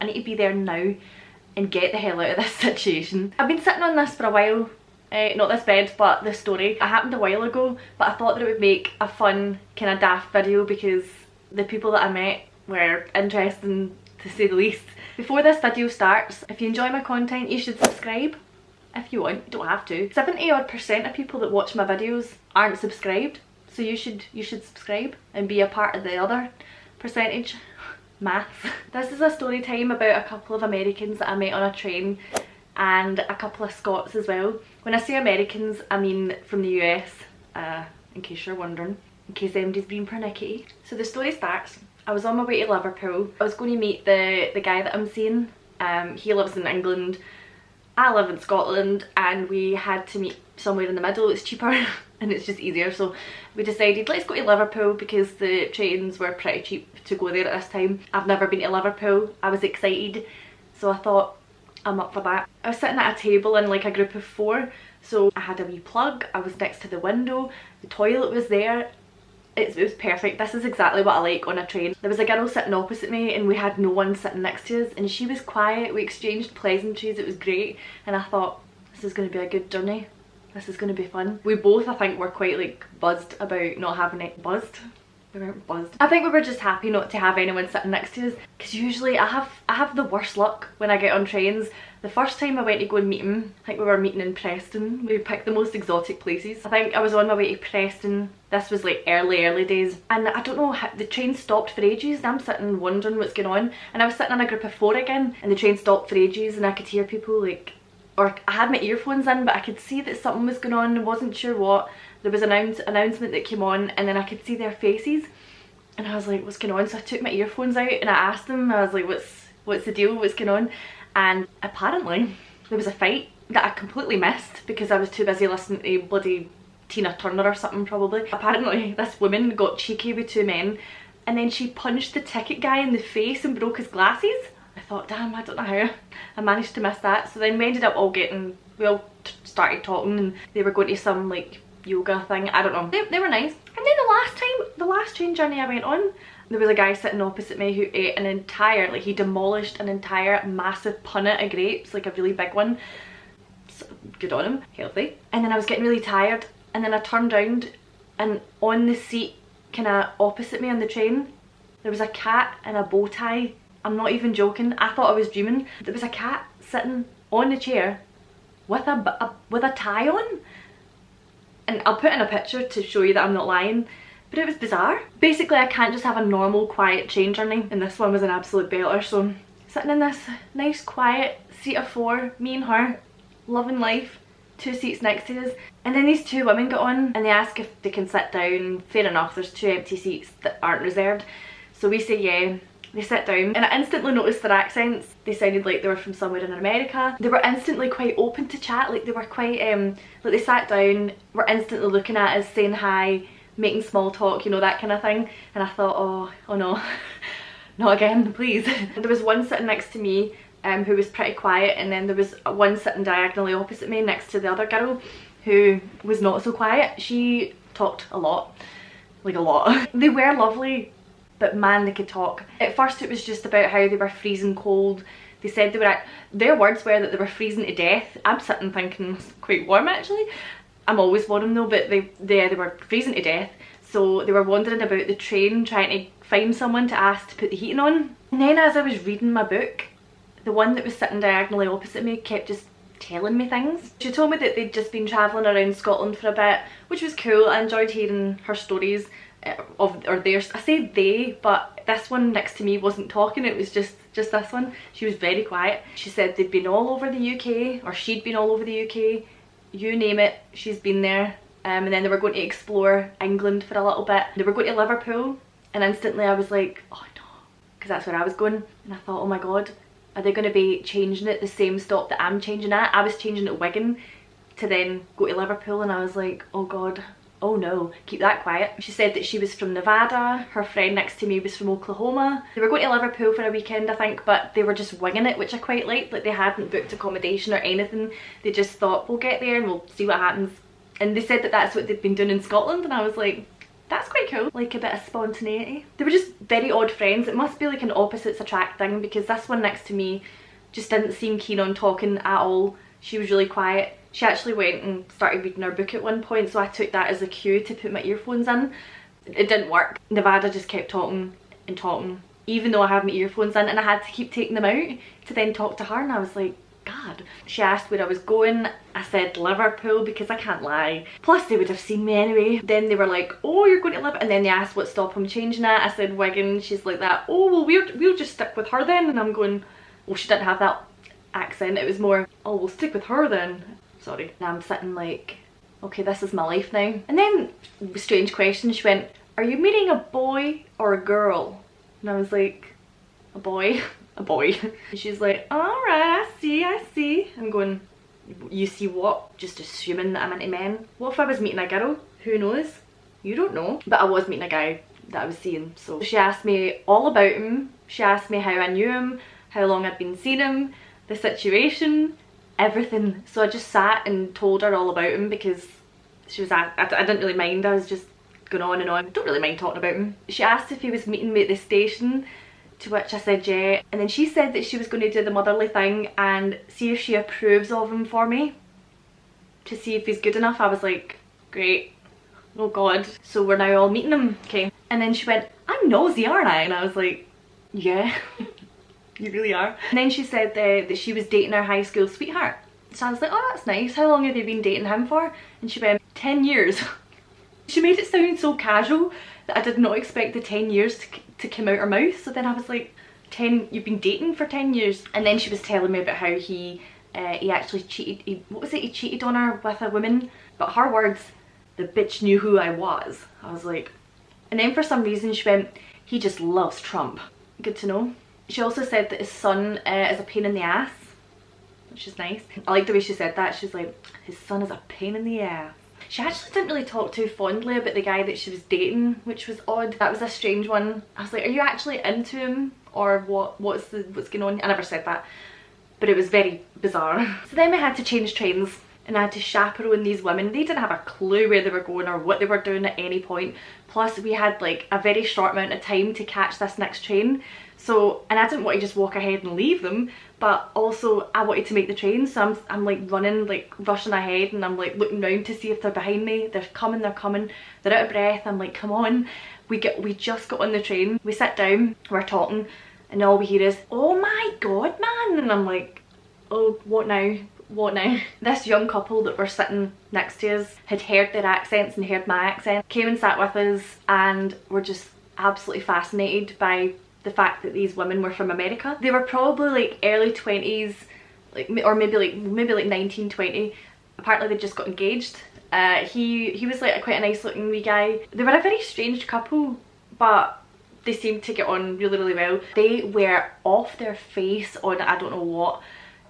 I need to be there now and get the hell out of this situation. I've been sitting on this for a while. Not this bed, but this story. It happened a while ago, but I thought that it would make a fun kind of daft video because the people that I met were interesting to say the least. Before this video starts, if you enjoy my content, you should subscribe. If you want, you don't have to. 70% of people that watch my videos aren't subscribed, so you should subscribe and be a part of the other percentage. Maths. This is a story time about a couple of Americans that I met on a train and a couple of Scots as well. When I say Americans, I mean from the US, in case you're wondering, in case anybody's been pernickety. So the story starts, I was on my way to Liverpool. I was going to meet the guy that I'm seeing. He lives in England, I live in Scotland, and we had to meet somewhere in the middle. It's cheaper and it's just easier, so we decided let's go to Liverpool because the trains were pretty cheap to go there at this time. I've never been to Liverpool. I was excited, so I thought I'm up for that. I was sitting at a table in like a group of 4, so I had a wee plug, I was next to the window, the toilet was there. It was perfect. This is exactly what I like on a train. There was a girl sitting opposite me and we had no one sitting next to us, and she was quiet. We exchanged pleasantries, it was great, and I thought this is going to be a good journey. This is going to be fun. We both, I think, were quite like buzzed about not having it. Buzzed? We weren't buzzed. I think we were just happy not to have anyone sitting next to us, because usually I have the worst luck when I get on trains. The first time I went to go and meet him, I think we were meeting in Preston. We picked the most exotic places. I think I was on my way to Preston. This was like early days, and I don't know how the train stopped for ages, and I'm sitting wondering what's going on, and I was sitting in a group of 4 again, and the train stopped for ages, and I could hear people like, or I had my earphones in, but I could see that something was going on. I wasn't sure what. There was an announcement that came on, and then I could see their faces, and I was like, what's going on? So I took my earphones out and I asked them, I was like, what's the deal, what's going on? And apparently there was a fight that I completely missed because I was too busy listening to bloody Tina Turner or something probably. Apparently this woman got cheeky with 2 men, and then she punched the ticket guy in the face and broke his glasses. I thought, damn, I don't know how I managed to miss that. So then we ended up all started talking, and they were going to some like yoga thing, I don't know. They were nice. And then the last train journey I went on, there was a guy sitting opposite me who ate an entire, like he demolished an entire massive punnet of grapes, like a really big one. So, good on him, healthy. And then I was getting really tired, and then I turned around, and on the seat kind of opposite me on the train, there was a cat in a bow tie. I'm not even joking, I thought I was dreaming. There was a cat sitting on the chair with a tie on. And I'll put in a picture to show you that I'm not lying, but it was bizarre. Basically I can't just have a normal quiet train journey, and this one was an absolute belter. So sitting in this nice quiet seat of 4, me and her, loving life, 2 seats next to us, and then these 2 women got on and they ask if they can sit down. Fair enough, there's 2 empty seats that aren't reserved, so we say yeah. They sit down, and I instantly noticed their accents. They sounded like they were from somewhere in America. They were instantly quite open to chat, like they were quite, like they sat down, were instantly looking at us, saying hi, making small talk, you know, that kind of thing. And I thought, oh no, not again, please. There was one sitting next to me who was pretty quiet, and then there was one sitting diagonally opposite me next to the other girl who was not so quiet. She talked a lot, like a lot. They were lovely, but man, they could talk. At first it was just about how they were freezing cold. They said they were their words were that they were freezing to death. I'm sitting thinking it's quite warm actually. I'm always warm though, but they were freezing to death. So they were wandering about the train trying to find someone to ask to put the heating on. And then as I was reading my book, the one that was sitting diagonally opposite me kept just telling me things. She told me that they'd just been travelling around Scotland for a bit, which was cool. I enjoyed hearing her stories. Or theirs. I say they, but this one next to me wasn't talking, it was just this one. She was very quiet. She said they'd been all over the UK, or she'd been all over the UK, you name it, she's been there. And then they were going to explore England for a little bit. They were going to Liverpool, and instantly I was like, oh no, because that's where I was going. And I thought, oh my god, are they going to be changing it the same stop that I'm changing at? I was changing at Wigan to then go to Liverpool, and I was like, oh god, oh no, keep that quiet. She said that she was from Nevada, her friend next to me was from Oklahoma. They were going to Liverpool for a weekend I think, but they were just winging it, which I quite liked. Like they hadn't booked accommodation or anything, they just thought we'll get there and we'll see what happens. And they said that that's what they'd been doing in Scotland, and I was like, that's quite cool. Like a bit of spontaneity. They were just very odd friends. It must be like an opposites attract thing, because this one next to me just didn't seem keen on talking at all. She was really quiet. She actually went and started reading her book at one point, so I took that as a cue to put my earphones in. It didn't work. Nevada just kept talking and talking, even though I had my earphones in, and I had to keep taking them out to then talk to her, and I was like, God. She asked where I was going. I said Liverpool, because I can't lie. Plus they would have seen me anyway. Then they were like, oh, you're going to Liverpool, and then they asked what stop I'm changing at. I said Wigan. She's like that. Oh, well, we'll just stick with her then. And I'm going, well, she didn't have that accent. It was more, oh, we'll stick with her then. Sorry. And I'm sitting like, okay, this is my life now. And then, strange question, she went, are you meeting a boy or a girl? And I was like, a boy. A boy. And she's like, alright, I see. I'm going, you see what? Just assuming that I'm into men. What if I was meeting a girl? Who knows? You don't know. But I was meeting a guy that I was seeing. So she asked me all about him. She asked me how I knew him, how long I'd been seeing him, the situation, everything. So I just sat and told her all about him, because she was I didn't really mind. I was just going on and on. Don't really mind talking about him. She asked if he was meeting me at the station, to which I said yeah, and then she said that she was going to do the motherly thing and see if she approves of him for me, to see if he's good enough. I was like, great, oh god. So we're now all meeting him, okay. And then she went, I'm nosy, aren't I? And I was like, yeah. You really are. And then she said that she was dating her high school sweetheart. So I was like, oh, that's nice. How long have you been dating him for? And she went, 10 years. She made it sound so casual that I did not expect the 10 years to come out her mouth. So then I was like, 10, you've been dating for 10 years? And then she was telling me about how he actually cheated. What was it? He cheated on her with a woman. But her words, the bitch knew who I was. I was like, and then for some reason she went, he just loves Trump. Good to know. She also said that his son is a pain in the ass, which is nice. I like the way she said that. She's like, his son is a pain in the ass. She actually didn't really talk too fondly about the guy that she was dating, which was odd. That was a strange one. I was like, are you actually into him, or what's going on? I never said that, but it was very bizarre. So then we had to change trains, and I had to chaperone these women. They didn't have a clue where they were going or what they were doing at any point. Plus we had like a very short amount of time to catch this next train. So, and I didn't want to just walk ahead and leave them, but also I wanted to make the train, so I'm like running, like rushing ahead, and I'm like looking round to see if they're behind me. They're coming, they're out of breath. I'm like, come on. We just got on the train, we sit down, we're talking, and all we hear is, oh my god, man. And I'm like, oh, what now? What now? This young couple that were sitting next to us had heard their accents and heard my accent, came and sat with us, and were just absolutely fascinated by the fact that these women were from America. They were probably like early 20s, like, or maybe like 19, 20. Apparently they just got engaged. He was like quite a nice looking wee guy. They were a very strange couple, but they seemed to get on really, really well. They were off their face on I don't know what.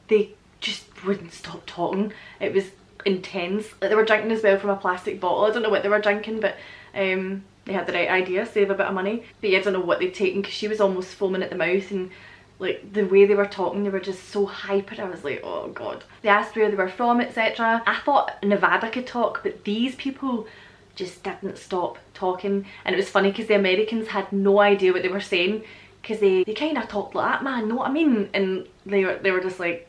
They just wouldn't stop talking. It was intense. Like, they were drinking as well from a plastic bottle. I don't know what they were drinking, but they had the right idea, save a bit of money. But yeah, I don't know what they'd taken, because she was almost foaming at the mouth, and like the way they were talking, they were just so hyper. I was like, oh god. They asked where they were from, etc. I thought Nevada could talk, but these people just didn't stop talking. And it was funny because the Americans had no idea what they were saying, because they kind of talked like that, man, know what I mean? And they were just like,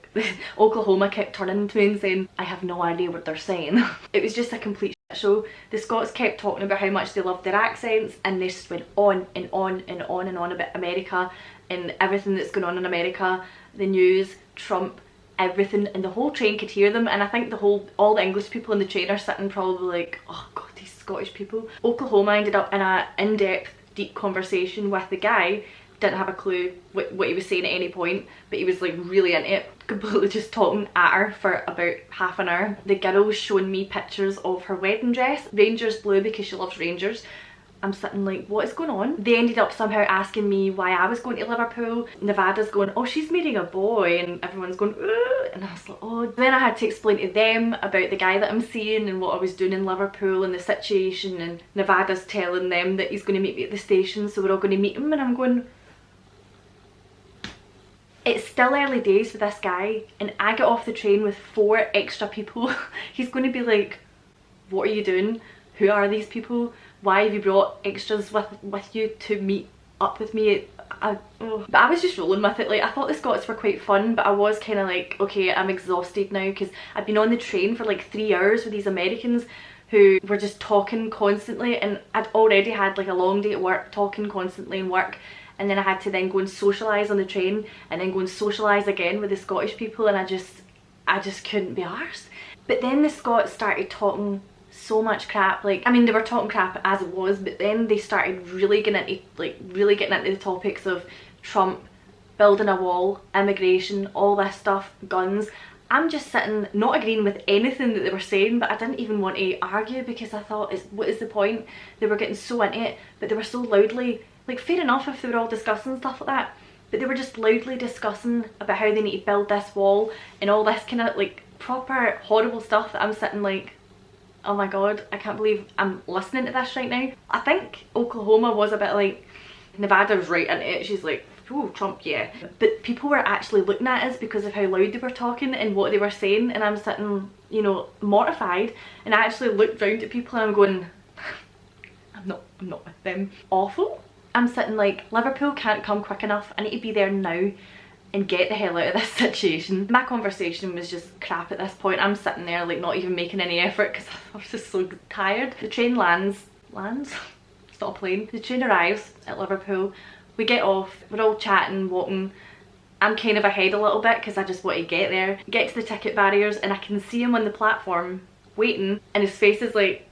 Oklahoma kept turning to me and saying, I have no idea what they're saying. It was just a complete shit show. The Scots kept talking about how much they loved their accents, and they just went on and on and on and on about America and everything that's going on in America, the news, Trump, everything, and the whole train could hear them. And I think all the English people in the train are sitting probably like, oh god, these Scottish people. Oklahoma ended up in a in-depth, deep conversation with the guy. Didn't have a clue what he was saying at any point, but he was like really into it, completely just talking at her for about half an hour. The girl was showing me pictures of her wedding dress, Rangers blue, because she loves Rangers. I'm sitting like, what is going on? They ended up somehow asking me why I was going to Liverpool. Nevada's going, oh, she's meeting a boy, and everyone's going, ooh, and I was like, oh. Then I had to explain to them about the guy that I'm seeing and what I was doing in Liverpool and the situation, and Nevada's telling them that he's going to meet me at the station, so we're all going to meet him, and I'm going, it's still early days with this guy, and I get off the train with 4 extra people. He's going to be like, what are you doing? Who are these people? why have you brought extras with you to meet up with me? But I was just rolling with it. Like, I thought the Scots were quite fun, but I was kind of like, okay, I'm exhausted now, because I've been on the train for like 3 hours with these Americans who were just talking constantly, and I'd already had like a long day at work, talking constantly in work, and then I had to then go and socialise on the train, and then go and socialise again with the Scottish people, and I just couldn't be arsed. But then the Scots started talking so much crap. Like, I mean, they were talking crap as it was, but then they started really getting into the topics of Trump, building a wall, immigration, all this stuff, guns. I'm just sitting not agreeing with anything that they were saying, but I didn't even want to argue, because I thought, what is the point? They were getting so into it, but they were so loudly, like, fair enough if they were all discussing stuff like that, but they were just loudly discussing about how they need to build this wall and all this kind of like proper horrible stuff that I'm sitting like, oh my god, I can't believe I'm listening to this right now. I think Oklahoma was a bit like, Nevada was right into it. She's like, oh, Trump, yeah. But people were actually looking at us because of how loud they were talking and what they were saying, and I'm sitting, you know, mortified, and I actually looked round at people and I'm going, I'm not with them. Awful. I'm sitting like, Liverpool can't come quick enough. I need to be there now and get the hell out of this situation. My conversation was just crap at this point. I'm sitting there like not even making any effort because I was just so tired. The train lands? It's not a plane. The train arrives at Liverpool. We get off, we're all chatting, walking. I'm kind of ahead a little bit because I just want to get there. Get to the ticket barriers and I can see him on the platform waiting, and his face is like,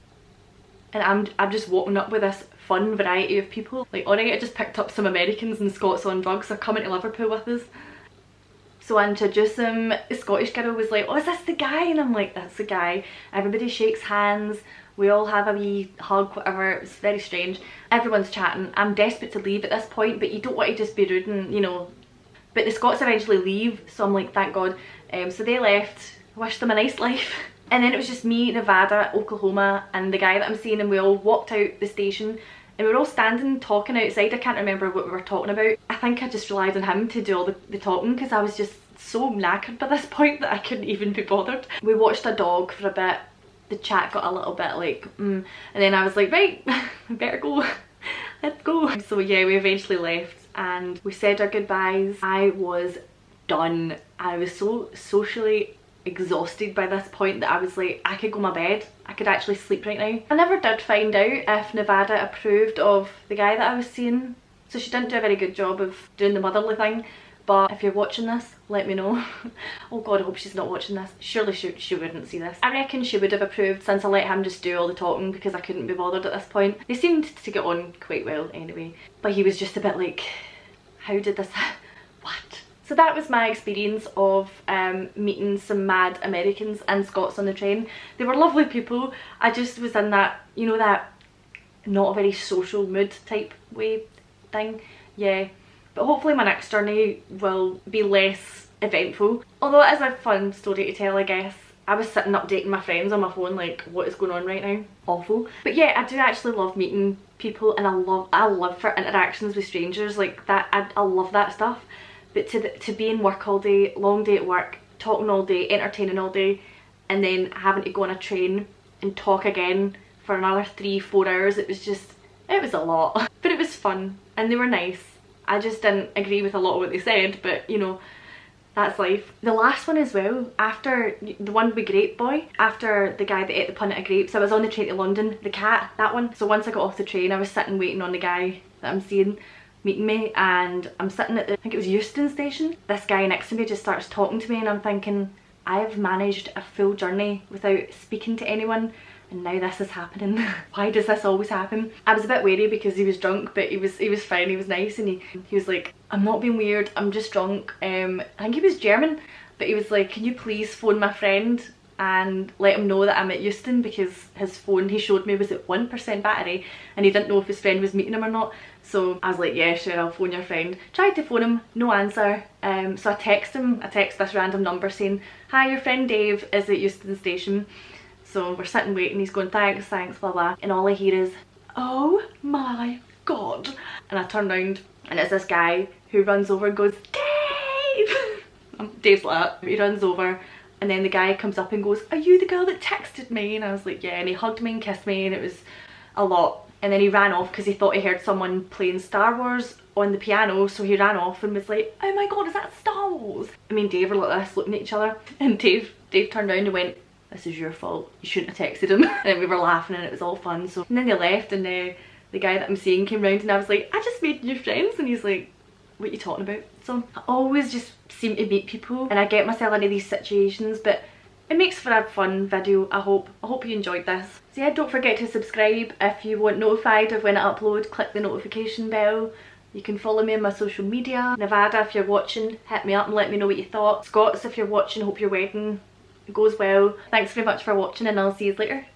and I'm just walking up with this fun variety of people. Like, alright, I just picked up some Americans and Scots on drugs. They're coming to Liverpool with us. So I introduce him. The Scottish girl was like, oh, is this the guy? And I'm like, that's the guy. Everybody shakes hands. We all have a wee hug, whatever. It was very strange. Everyone's chatting. I'm desperate to leave at this point, but you don't want to just be rude and, you know. But the Scots eventually leave, so I'm like, thank God. So they left. Wish them a nice life. And then it was just me, Nevada, Oklahoma, and the guy that I'm seeing, and we all walked out the station. And we were all standing talking outside. I can't remember what we were talking about. I think I just relied on him to do all the talking, because I was just so knackered by this point that I couldn't even be bothered. We watched a dog for a bit. The chat got a little bit like, and then I was like, right, I better go. Let's go. So yeah, we eventually left and we said our goodbyes. I was done. I was so socially exhausted by this point that I was like, I could go to my bed. I could actually sleep right now. I never did find out if Nevada approved of the guy that I was seeing, so she didn't do a very good job of doing the motherly thing. But if you're watching this, let me know. Oh god, I hope she's not watching this. Surely she wouldn't see this. I reckon she would have approved, since I let him just do all the talking because I couldn't be bothered at this point. They seemed to get on quite well anyway. But he was just a bit like, how did this what? So that was my experience of meeting some mad Americans and Scots on the train. They were lovely people. I just was in that, you know, that not a very social mood type way thing. Yeah. But hopefully my next journey will be less eventful. Although it is a fun story to tell, I guess. I was sitting updating my friends on my phone like, what is going on right now? Awful. But yeah, I do actually love meeting people, and I love for interactions with strangers like that. I love that stuff. But to be in work all day, long day at work, talking all day, entertaining all day, and then having to go on a train and talk again for another 3-4 hours, it was a lot. But it was fun and they were nice. I just didn't agree with a lot of what they said, but you know, that's life. The last one as well, after the one with Grape Boy, after the guy that ate the punnet of grapes, I was on the train to London, the cat, that one. So once I got off the train, I was sitting waiting on the guy that I'm seeing meeting me, and I'm sitting at the, I think it was Euston station. This guy next to me just starts talking to me, and I'm thinking, I have managed a full journey without speaking to anyone, and now this is happening. Why does this always happen? I was a bit wary because he was drunk, but he was fine, he was nice, and he was like, I'm not being weird, I'm just drunk. I think he was German, but he was like, can you please phone my friend and let him know that I'm at Euston, because his phone he showed me was at 1% battery and he didn't know if his friend was meeting him or not. So I was like, yeah sure, I'll phone your friend. Tried to phone him, no answer. So I text this random number saying, hi, your friend Dave is at Euston station. So we're sitting waiting, he's going, thanks, blah blah, and all I hear is, oh my god. And I turn around and it's this guy who runs over and goes, Dave! Dave's like that. He runs over, and then the guy comes up and goes, are you the girl that texted me? And I was like, yeah, and he hugged me and kissed me, and it was a lot. and then he ran off because he thought he heard someone playing Star Wars on the piano, so he ran off and was like, oh my god, is that Star Wars? I mean, Dave were like this, looking at each other, and Dave turned around and went, this is your fault, you shouldn't have texted him. And then we were laughing and it was all fun. So, and then they left, and the guy that I'm seeing came round, and I was like, I just made new friends, and he's like, what are you talking about? So I always just seem to meet people and I get myself into these situations, but it makes for a fun video. I hope you enjoyed this. So yeah, don't forget to subscribe if you want notified of when I upload. Click the notification bell. You can follow me on my social media. Nevada, if you're watching, hit me up and let me know what you thought. Scots, if you're watching, hope your wedding goes well. Thanks very much for watching, and I'll see you later.